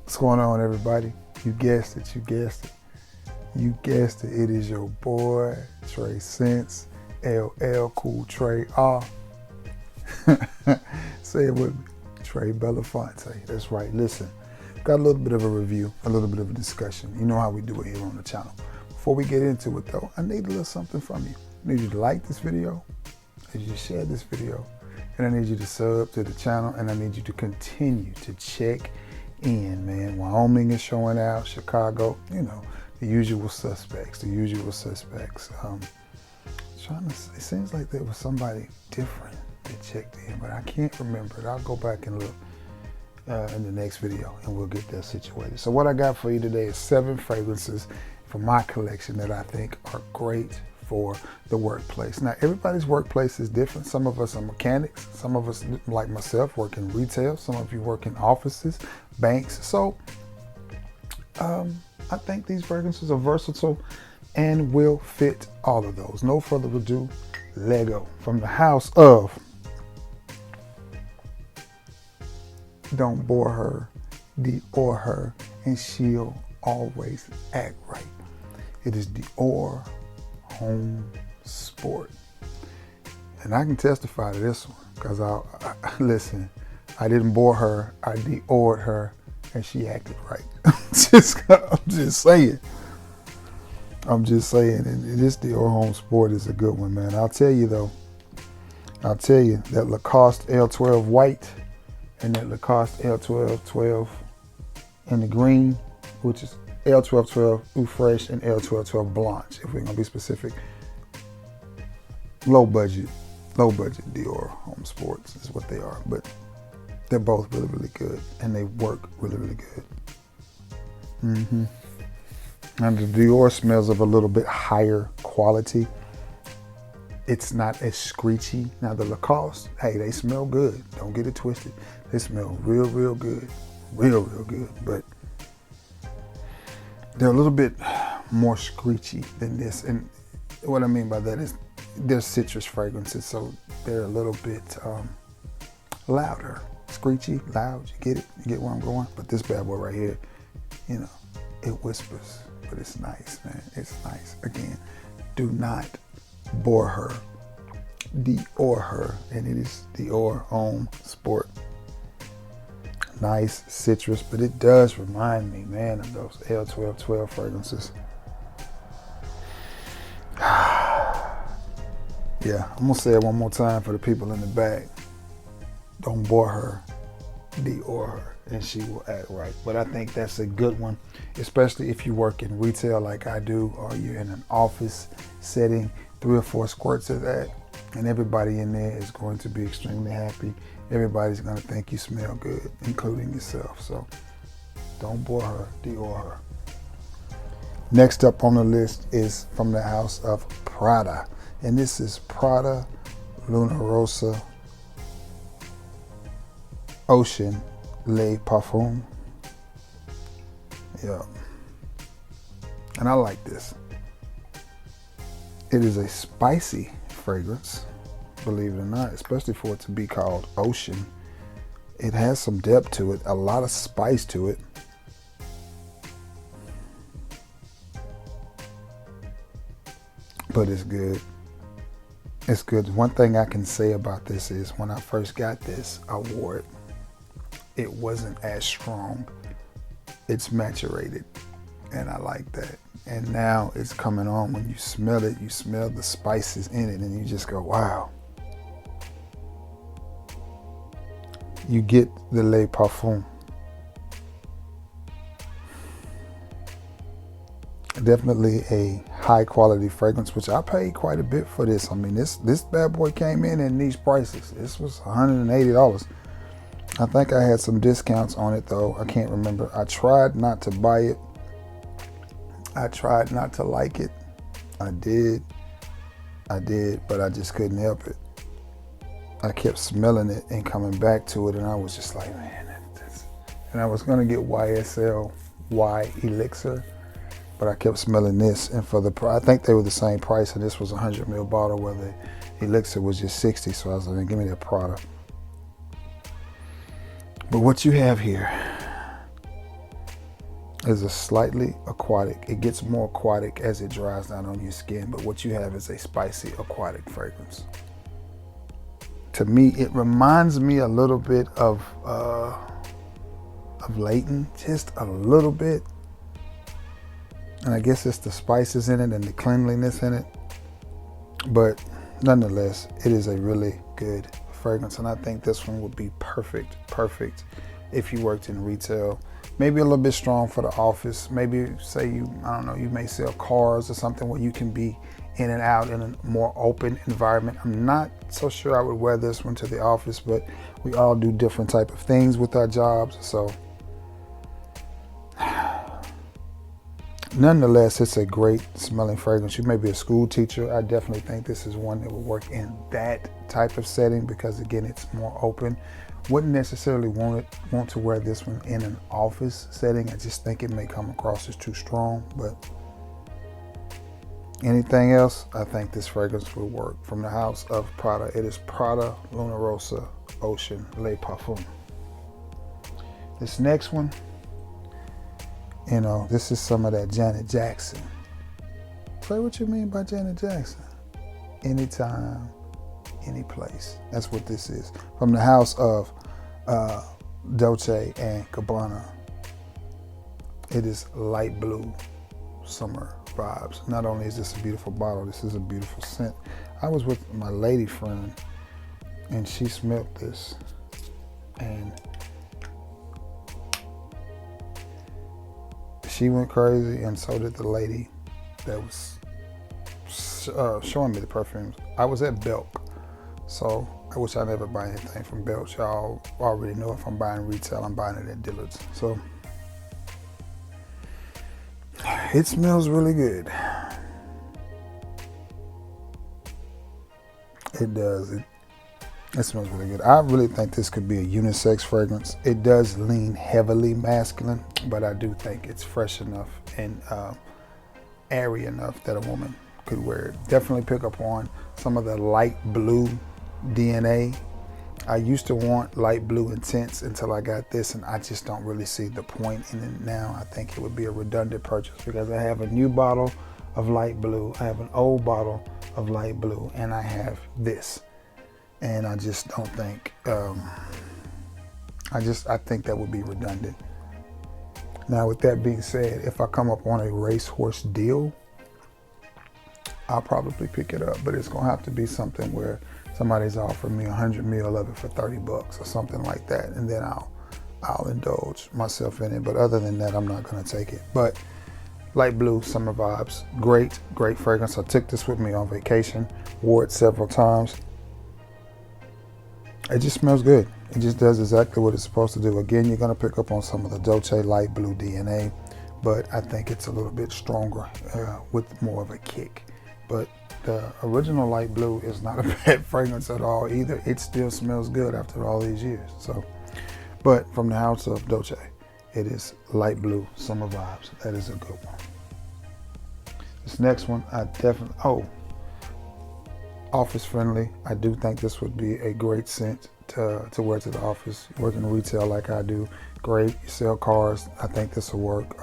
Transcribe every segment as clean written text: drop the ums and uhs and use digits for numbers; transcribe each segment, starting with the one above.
What's going on, everybody? You guessed it, you guessed it. You guessed it, it is your boy, Trey Sense, LL Cool Trey R. Say it with me, Trey Belafonte. That's right, listen. Got a little bit of a review, a little bit of a discussion. You know how we do it here on the channel. Before we get into it though, I need a little something from you. I need you to like this video, I need you to share this video, and I need you to sub to the channel, and I need you to continue to check in, man. Wyoming is showing out, Chicago, you know, the usual suspects, it seems like there was somebody different that checked in, but I can't remember it. I'll go back and look in the next video and we'll get that situated. So what I got for you today is 7 fragrances from my collection that I think are great for the workplace. Now, everybody's workplace is different. Some of us are mechanics. Some of us, like myself, work in retail. Some of you work in offices, banks. So I think these fragrances are versatile and will fit all of those. No further ado, Lego from the house of Don't Bore Her, Dior Her, and She'll Always Act Right. It is Dior Homme Sport. And I can testify to this one because I listen, I didn't bore her, I Diored her, and she acted right. I'm just saying. And this Dior Homme Sport is a good one, man. I'll tell you that Lacoste L12 white and that Lacoste L12 in the green, which is L1212 Eau Fraiche and L1212 Blanche, if we're gonna be specific. Low budget Dior Homme Sports is what they are, but they're both really, really good and they work really, really good. And the Dior smells of a little bit higher quality. It's not as screechy. Now the Lacoste, hey, they smell good. Don't get it twisted. They smell real, real good. Real, real good. But they're a little bit more screechy than this. And what I mean by that is they're citrus fragrances, so they're a little bit louder. Screechy, loud, you get it? You get where I'm going? But this bad boy right here, you know, it whispers, but it's nice, man. It's nice. Again, do not bore her. Dior her, and it is Dior Homme Sport. Nice citrus, but it does remind me, man, of those L1212 fragrances. Yeah, I'm gonna say it one more time for the people in the back. Don't bore her, Dior her, and she will act right. But I think that's a good one, especially if you work in retail like I do, or you're in an office setting, 3 or 4 squirts of that, and everybody in there is going to be extremely happy. Everybody's gonna think you smell good, including yourself. So don't bore her, Dior her. Next up on the list is from the house of Prada. And this is Prada Luna Rossa Ocean Le Parfum. Yeah. And I like this. It is a spicy fragrance, believe it or not, especially for it to be called Ocean. It has some depth to it, a lot of spice to it. But it's good. It's good. One thing I can say about this is when I first got this, I wore it. It wasn't as strong. It's maturated, and I like that. And now it's coming on. When you smell it, you smell the spices in it, and you just go, wow. You get the Le Parfum. Definitely a high quality fragrance, which I paid quite a bit for this. I mean, this bad boy came in these prices. This was $180. I think I had some discounts on it though. I can't remember. I tried not to buy it. I tried not to like it. I did, but I just couldn't help it. I kept smelling it and coming back to it, and I was just like, man, and I was gonna get YSL Y Elixir, but I kept smelling this, and I think they were the same price, and this was a 100 ml bottle where the Elixir was just 60, so I was like, give me that Prada. But what you have here is a slightly aquatic. It gets more aquatic as it dries down on your skin, but what you have is a spicy aquatic fragrance. To me, it reminds me a little bit of Leighton, just a little bit. And I guess it's the spices in it and the cleanliness in it. But nonetheless, it is a really good fragrance. And I think this one would be perfect if you worked in retail. Maybe a little bit strong for the office. Maybe say you may sell cars or something where you can be in and out in a more open environment. I'm not so sure I would wear this one to the office, but we all do different type of things with our jobs. So nonetheless, it's a great smelling fragrance. You may be a school teacher. I definitely think this is one that would work in that type of setting because, again, it's more open. Wouldn't necessarily want to wear this one in an office setting. I just think it may come across as too strong. But anything else, I think this fragrance will work. From the house of Prada, it is Prada Luna Rossa Ocean Le Parfum. This next one, this is some of that Janet Jackson. Say what you mean by Janet Jackson. Anytime, any place. That's what this is. From the house of Dolce and Gabbana. It is light blue summer vibes. Not only is this a beautiful bottle, this is a beautiful scent. I was with my lady friend and she smelled this and she went crazy, and so did the lady that was showing me the perfumes. I was at Belk, so I wish I never buy anything from Belk. Y'all already know if I'm buying retail, I'm buying it at Dillard's. So it smells really good. It does. It smells really good. I really think this could be a unisex fragrance. It does lean heavily masculine, but I do think it's fresh enough and airy enough that a woman could wear it. Definitely pick up on some of the light blue DNA. I used to want light blue intense until I got this, and I just don't really see the point in it now. I think it would be a redundant purchase because I have a new bottle of light blue, I have an old bottle of light blue, and I have this. And I just don't think, I think that would be redundant. Now, with that being said, if I come up on a racehorse deal, I'll probably pick it up, but it's gonna have to be something where somebody's offering me 100 ml of it for $30 or something like that. And then I'll indulge myself in it. But other than that, I'm not gonna take it. But light blue, summer vibes, great fragrance. I took this with me on vacation, wore it several times. It just smells good. It just does exactly what it's supposed to do. Again, you're going to pick up on some of the Dolce light blue DNA, but I think it's a little bit stronger with more of a kick. But the original light blue is not a bad fragrance at all either. It still smells good after all these years. So, but from the house of Dolce, it is light blue summer vibes. That is a good one. This next one, I definitely, office friendly. I do think this would be a great scent to wear to the office. Working retail like I do, great. You sell cars, I think this will work.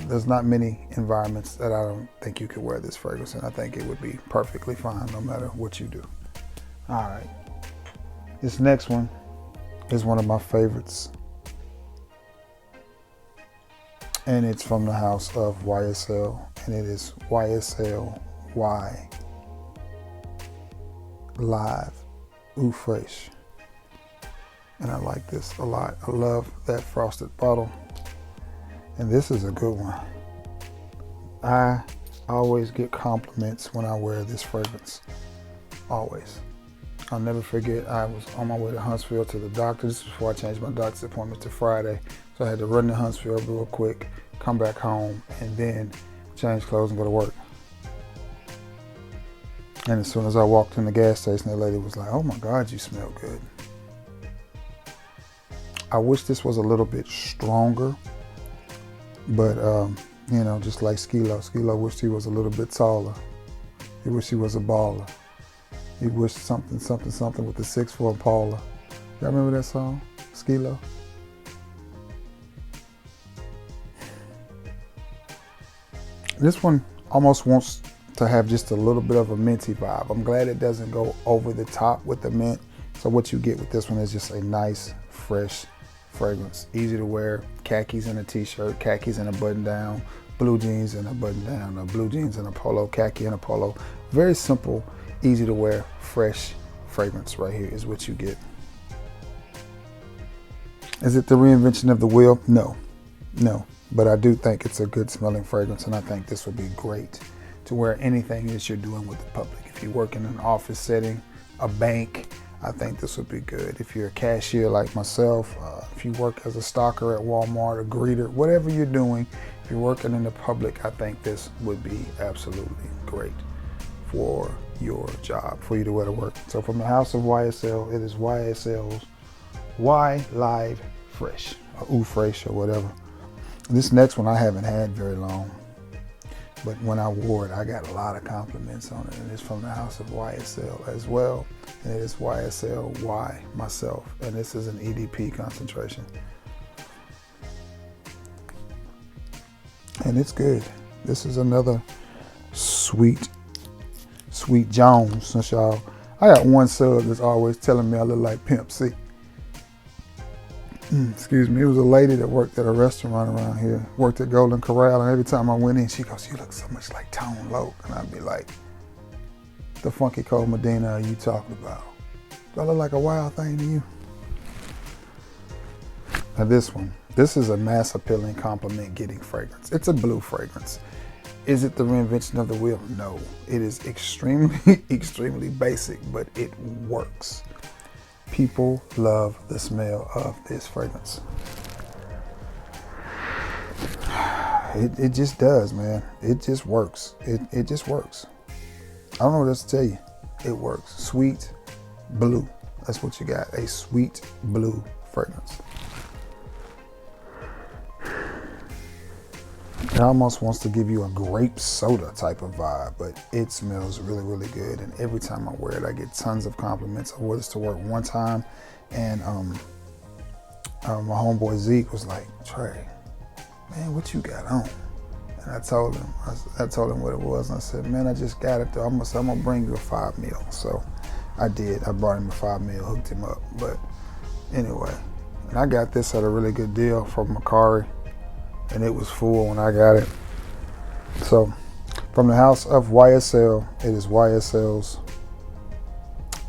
There's not many environments that I don't think you could wear this fragrance, and I think it would be perfectly fine no matter what you do. All right, this next one is one of my favorites, and it's from the house of YSL, and it is YSL Y Live Eau Fresh. And I like this a lot. I love that frosted bottle. And this is a good one. I always get compliments when I wear this fragrance. Always. I'll never forget, I was on my way to Huntsville to the doctor. This was before I changed my doctor's appointment to Friday. So I had to run to Huntsville real quick, come back home, and then change clothes and go to work. And as soon as I walked in the gas station, the lady was like, "Oh my God, you smell good." I wish this was a little bit stronger, but just like Skilo wished he was a little bit taller. He wished he was a baller. He wished something with the 6'4" Paula. Y'all remember that song, Skilo? This one almost wants to have just a little bit of a minty vibe. I'm glad it doesn't go over the top with the mint. So what you get with this one is just a nice, fresh fragrance. Easy to wear, khakis and a t-shirt, khakis and a button down, blue jeans and a button down, or blue jeans and a polo, khaki and a polo. Very simple, easy to wear, fresh fragrance right here is what you get. Is it the reinvention of the wheel? No, but I do think it's a good smelling fragrance, and I think this would be great to wear anything that you're doing with the public. If you work in an office setting, a bank, I think this would be good. If you're a cashier like myself, if you work as a stocker at Walmart, a greeter, whatever you're doing, if you're working in the public, I think this would be absolutely great for your job, for you to wear to work. So from the house of YSL, it is YSL's Y Live Fresh, or Ooh Fresh, or whatever. This next one I haven't had very long, but when I wore it, I got a lot of compliments on it, and it's from the house of YSL as well, and it is YSL Y Myself, and this is an EDP concentration. And it's good. This is another sweet Jones. Since y'all, I got one sub that's always telling me I look like Pimp C. Excuse me. It was a lady that worked at a restaurant around here, worked at Golden Corral, and every time I went in, she goes, "You look so much like Tone Loc," and I'd be like, "The Funky Cold Medina are you talking about? Do I look like a wild thing to you?" Now this is a mass appealing compliment getting fragrance. It's a blue fragrance. Is it the reinvention of the wheel? No, it is extremely basic, but it works. People love the smell of this fragrance. It just does, man. It just works. It just works. I don't know what else to tell you. It works. Sweet blue. That's what you got. A sweet blue fragrance. It almost wants to give you a grape soda type of vibe, but it smells really, really good. And every time I wear it, I get tons of compliments. I wore this to work one time, and my homeboy Zeke was like, "Trey, man, what you got on?" And I told him what it was. And I said, "Man, I just got it though. I'm gonna bring you a 5 mil." So I did. I brought him a 5 mil, hooked him up. But anyway, and I got this at a really good deal from Macari, and it was full when I got it. So from the house of YSL, it is YSL's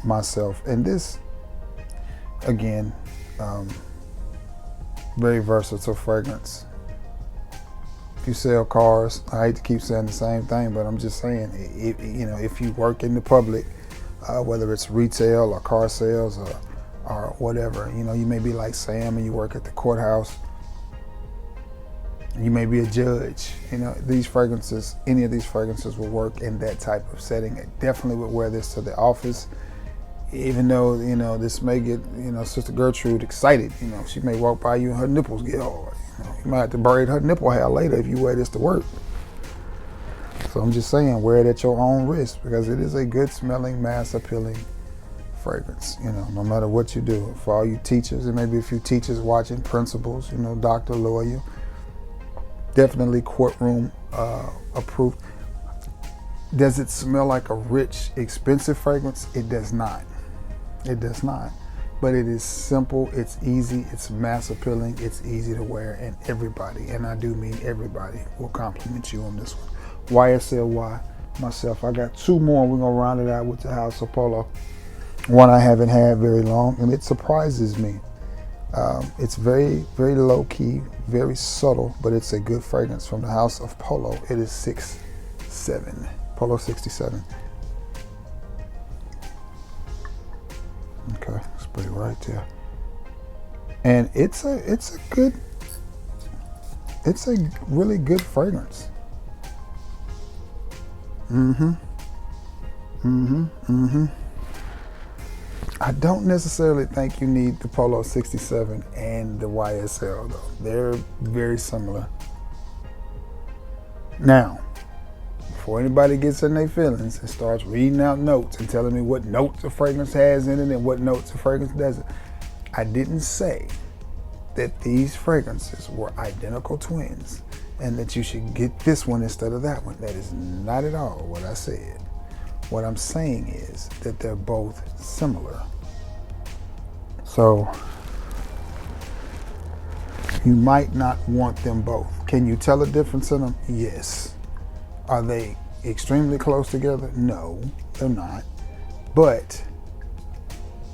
Myself. And this, again, very versatile fragrance. If you sell cars, I hate to keep saying the same thing, but I'm just saying, if you work in the public, whether it's retail or car sales or whatever, you may be like Sam and you work at the courthouse. You may be a judge. These fragrances, any of these fragrances will work in that type of setting. I definitely would wear this to the office, even though, this may get, Sister Gertrude excited. She may walk by you and her nipples get hard. You might have to braid her nipple hair later if you wear this to work. So I'm just saying, wear it at your own risk, because it is a good smelling, mass appealing fragrance, no matter what you do. For all you teachers, and maybe a few teachers watching, principals, doctor, lawyer, definitely courtroom approved. Does it smell like a rich, expensive fragrance? It does not. It does not. But it is simple, it's easy, it's mass appealing, it's easy to wear, and everybody, and I do mean everybody, will compliment you on this one. YSL Y Myself. I got 2 more. We're gonna round it out with the House of Polo. One I haven't had very long, and it surprises me. It's very, very low key, very subtle, but it's a good fragrance from the house of Polo. It is 67, Polo 67. Okay, let's put it right there. And it's a really good fragrance. I don't necessarily think you need the Polo 67 and the YSL though. They're very similar. Now, before anybody gets in their feelings and starts reading out notes and telling me what notes a fragrance has in it and what notes a fragrance doesn't, I didn't say that these fragrances were identical twins and that you should get this one instead of that one. That is not at all what I said. What I'm saying is that they're both similar. So you might not want them both. Can you tell a difference in them? Yes. Are they extremely close together? No, they're not. But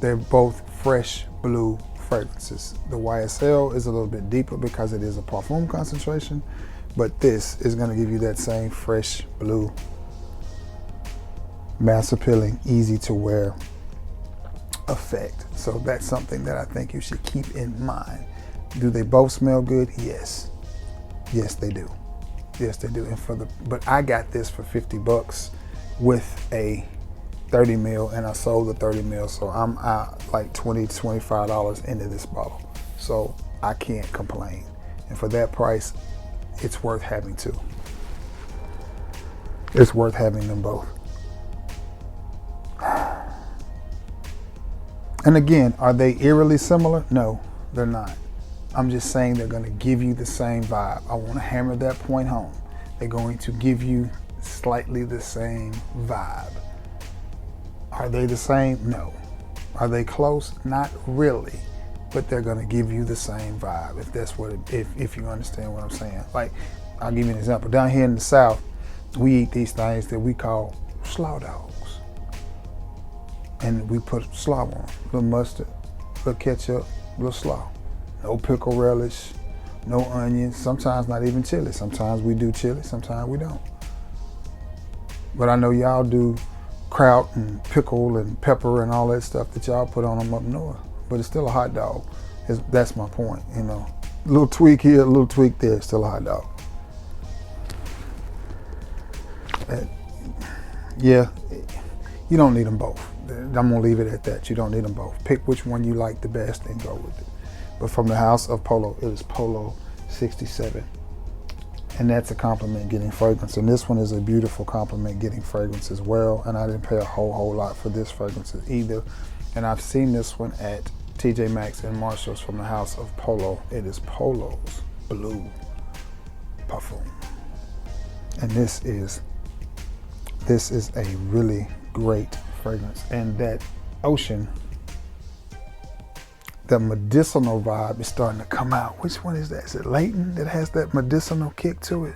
they're both fresh blue fragrances. The YSL is a little bit deeper because it is a Parfum concentration, but this is going to give you that same fresh blue, mass appealing, easy to wear effect. So that's something that I think you should keep in mind. Do they both smell good? Yes. Yes, they do. Yes, they do. But I got this for $50 with a 30 mil, and I sold the 30 mil, so I'm out like $20, $25 into this bottle. So I can't complain. And for that price, it's worth having two. It's worth having them both. And again, are they eerily similar? No, they're not. I'm just saying they're going to give you the same vibe. I want to hammer that point home. They're going to give you slightly the same vibe. Are they the same? No. Are they close? Not really. But they're going to give you the same vibe, if that's what if you understand what I'm saying. Like, I'll give you an example. Down here in the South, we eat these things that we call slaw dogs. And we put slaw on them. A little mustard, a little ketchup, a little slaw. No pickle relish, no onions, sometimes not even chili. Sometimes we do chili, sometimes we don't. But I know y'all do kraut and pickle and pepper and all that stuff that y'all put on them up north. But it's still a hot dog. That's my point, you know. A little tweak here, a little tweak there, still a hot dog. Yeah, you don't need them both. I'm gonna leave it at that. You don't need them both. Pick which one you like the best and go with it. But from the house of Polo, it is Polo 67. And that's a compliment getting fragrance. And this one is a beautiful compliment getting fragrance as well. And I didn't pay a whole lot for this fragrance either. And I've seen this one at TJ Maxx and Marshall's from the house of Polo. It is Polo's Blue Parfum. And this is a really great fragrance. And that ocean, the medicinal vibe is starting to come out. Which one is that? Is it Leighton that has that medicinal kick to it?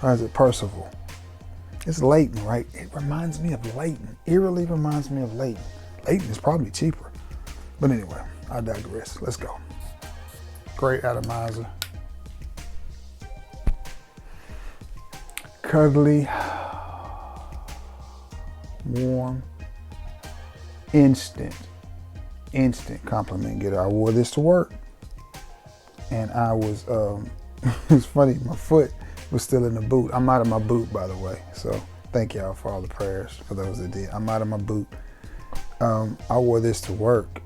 Or is it Percival? It's Leighton, right? It reminds me of Leighton. Eerily reminds me of Leighton. Leighton is probably cheaper. But anyway, I digress. Let's go. Great atomizer. Cuddly. Warm. Instant compliment getter. I wore this to work, and I was it's funny, my foot was still in the boot. I'm out of my boot, by the way, so thank y'all for all the prayers for those that did. I'm out of my boot. I wore this to work,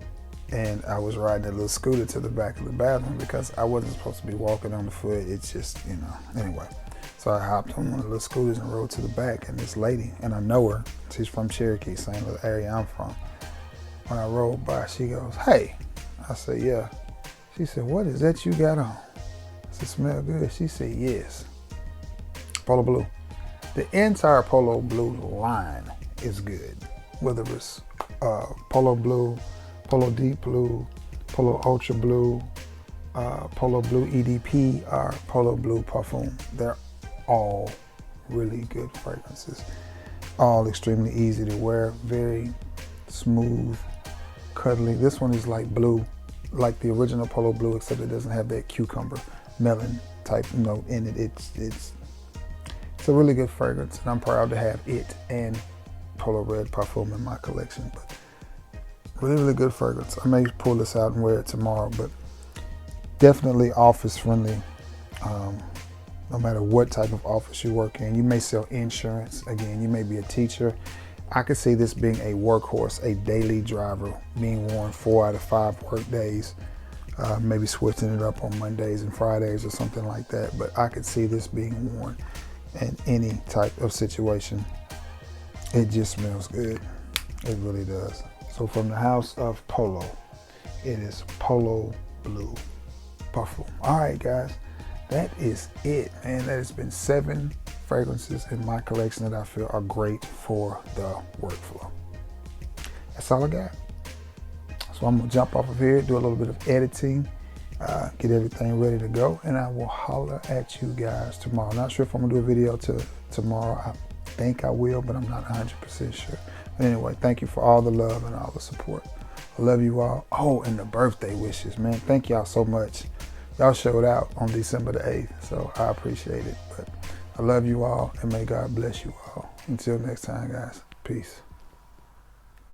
and I was riding a little scooter to the back of the bathroom because I wasn't supposed to be walking on the foot. It's just, you know, anyway. So I hopped on one of the little scooters and rode to the back, and this lady, and I know her, she's from Cherokee, same little area I'm from. When I rolled by, she goes, "Hey." I said, "Yeah." She said, "What is that you got on?" I said, "Smell good." She said, "Yes." Polo Blue. The entire Polo Blue line is good. Whether it's Polo Blue, Polo Deep Blue, Polo Ultra Blue, Polo Blue EDP, or Polo Blue Parfum. They're all really good fragrances. All extremely easy to wear, very smooth, cuddly. This one is like blue, like the original Polo Blue, except it doesn't have that cucumber melon type note in it. It's a really good fragrance, and I'm proud to have it and Polo Red Parfum in my collection. But really good fragrance. I may pull this out and wear it tomorrow, but definitely office friendly. No matter what type of office you work in. You may sell insurance. Again, you may be a teacher. I could see this being a workhorse, a daily driver, being worn 4 out of 5 work days, maybe switching it up on Mondays and Fridays or something like that. But I could see this being worn in any type of situation. It just smells good. It really does. So from the house of Polo, it is Polo Blue Parfum. All right, guys. that is it, man. That has been 7 fragrances in my collection that I feel are great for the workflow. That's all I got. So I'm gonna jump off of here, do a little bit of editing, get everything ready to go, and I will holler at you guys tomorrow. Not sure if I'm gonna do a video tomorrow. I think I will, but I'm not 100% sure. But anyway, thank you for all the love and all the support. I love you all. Oh, and the birthday wishes, man. Thank y'all so much. Y'all showed out on December the 8th, so I appreciate it. But I love you all, and may God bless you all. Until next time, guys. Peace.